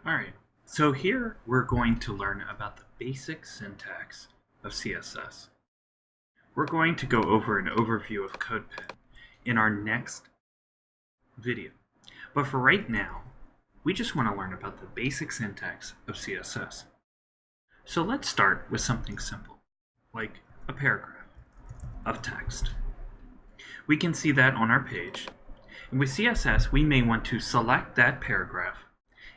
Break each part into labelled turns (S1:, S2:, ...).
S1: Alright, so here we're going to learn about the basic syntax of CSS. We're going to go over an overview of CodePen in our next video. But for right now, we just want to learn about the basic syntax of CSS. So let's start with something simple, like a paragraph of text. We can see that on our page. And with CSS, we may want to select that paragraph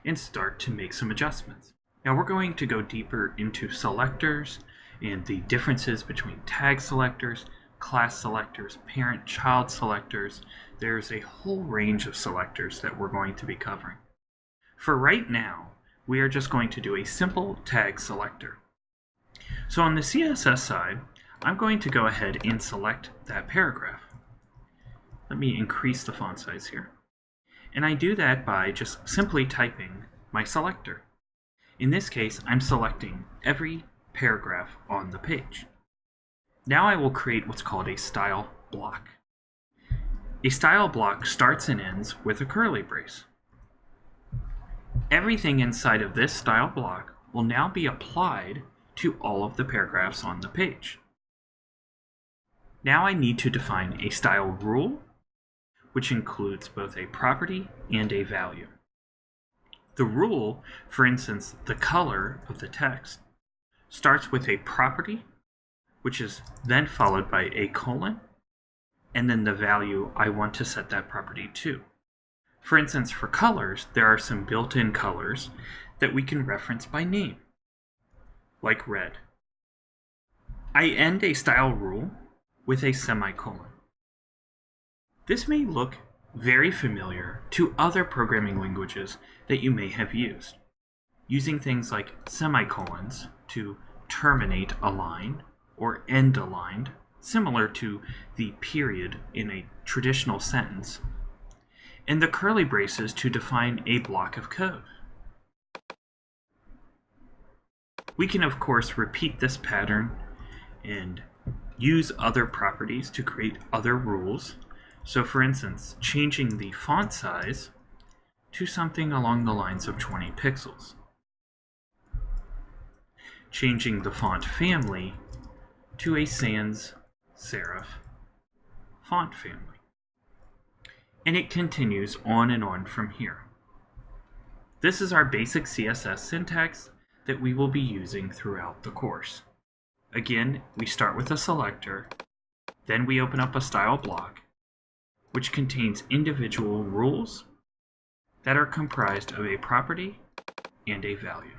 S1: and start to make some adjustments. Now we're going to go deeper into selectors and the differences between tag selectors, class selectors, parent-child selectors. There's a whole range of selectors that we're going to be covering. For right now, we are just going to do a simple tag selector. So on the CSS side, I'm going to go ahead and select that paragraph. Let me increase the font size here. And I do that by just simply typing my selector. In this case, I'm selecting every paragraph on the page. Now I will create what's called a style block. A style block starts and ends with a curly brace. Everything inside of this style block will now be applied to all of the paragraphs on the page. Now I need to define a style rule, which includes both a property and a value. The rule, for instance, the color of the text, starts with a property, which is then followed by a colon, and then the value I want to set that property to. For instance, for colors, there are some built-in colors that we can reference by name, like red. I end a style rule with a semicolon. This may look very familiar to other programming languages that you may have used, using things like semicolons to terminate a line or end a line, similar to the period in a traditional sentence, and the curly braces to define a block of code. We can, of course, repeat this pattern and use other properties to create other rules. So for instance, changing the font size to something along the lines of 20 pixels. Changing the font family to a sans serif font family. And it continues on and on from here. This is our basic CSS syntax that we will be using throughout the course. Again, we start with a selector, then we open up a style block, which contains individual rules that are comprised of a property and a value.